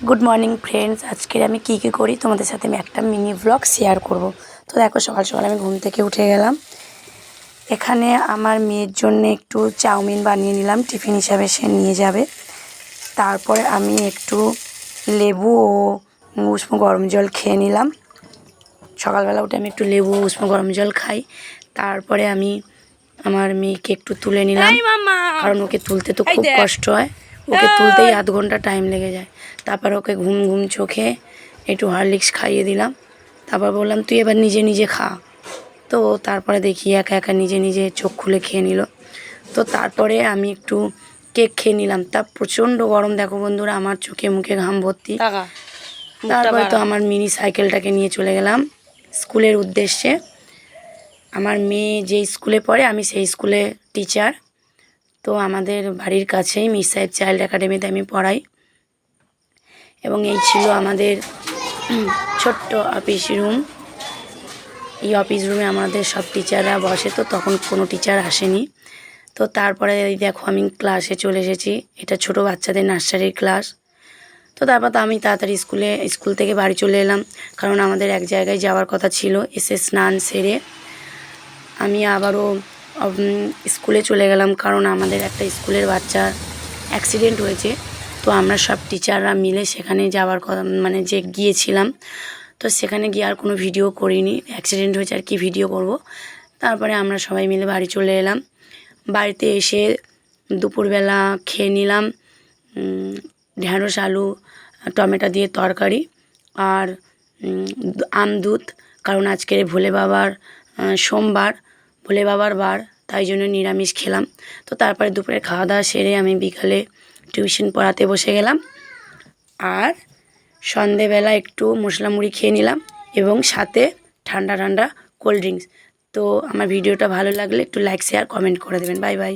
Good morning friends. আজকে আমি কী করি তোমাদের সাথে আমি একটা মিনি ব্লগ শেয়ার করব। তো দেখো, সকাল সকাল আমি ঘুম থেকে উঠে গেলাম। এখানে আমার মেয়ের জন্য একটু চাউমিন বানিয়ে নিলাম, টিফিন হিসাবে সে নিয়ে যাবে। তারপরে আমি একটু লেবু ও উষ্ণ গরম জল খেয়ে নিলাম। সকালবেলা উঠে আমি একটু লেবু ও উষ্ণ গরম জল খাই। তারপরে আমি আমার মেয়েকে একটু তুলে নিলাম, কারণ ওকে তুলতে তো খুব কষ্ট হয়। ওকে তুলতেই আধ ঘন্টা টাইম লেগে যায়। তারপর ওকে ঘুম ঘুম চোখে একটু হরলিক্স খাইয়ে দিলাম। তারপর বললাম তুই এবার নিজে নিজে খা। তো তারপরে দেখি একা একা নিজে নিজে চোখ খুলে খেয়ে নিল। তো তারপরে আমি একটু কেক খেয়ে নিলাম। তা প্রচণ্ড গরম, দেখো বন্ধুরা, আমার চোখে মুখে ঘাম ভর্তি। তারপরে তো আমার মিনি সাইকেলটাকে নিয়ে চলে গেলাম স্কুলের উদ্দেশ্যে। আমার মেয়ে যে স্কুলে পড়ে আমি সেই স্কুলে টিচার। তো আমাদের বাড়ির কাছেই মির সাহেব চাইল্ড একাডেমিতে আমি পড়াই। এবং এই ছিল আমাদের ছোট্ট অফিস রুম। এই অফিস রুমে আমাদের সব টিচাররা বসে, তো তখন কোনো টিচার আসেনি। তো তারপরে এই দেখো আমি ক্লাসে চলে এসেছি। এটা ছোট বাচ্চাদের নার্সারির ক্লাস। তো তারপর তো আমি তাড়াতাড়ি স্কুল থেকে বাড়ি চলে এলাম, কারণ আমাদের এক জায়গায় যাওয়ার কথা ছিল। এসে স্নান সেরে আমি আবারও স্কুলে চলে গেলাম, কারণ আমাদের একটা স্কুলের বাচ্চার অ্যাক্সিডেন্ট হয়েছে। তো আমরা সব টিচাররা মিলে সেখানে যাওয়ার কথা যে গিয়েছিলাম। তো সেখানে গিয়ে আর কোনো ভিডিও করিনি, অ্যাক্সিডেন্ট হয়েছে আর কি ভিডিও করব। তারপরে আমরা সবাই মিলে বাড়ি চলে এলাম। বাড়িতে এসে দুপুরবেলা খেয়ে নিলাম ঢ্যাঁড়স আলু টমেটো দিয়ে তরকারি আর আমদুধ, কারণ আজকের ভোলে বাবার সোমবার, ভোলে বাবার বার, তাই জন্য নিরামিষ খেলাম। তো তারপরে দুপুরে খাওয়া দাওয়া সেরে আমি বিকালে টিউশন পড়াতে বসে গেলাম। আর সন্ধেবেলা একটু মশলা মুড়ি খেয়ে নিলাম এবং সাথে ঠান্ডা ঠান্ডা কোল্ড ড্রিঙ্কস। তো আমার ভিডিওটা ভালো লাগলে একটু লাইক শেয়ার কমেন্ট করে দেবেন। Bye bye.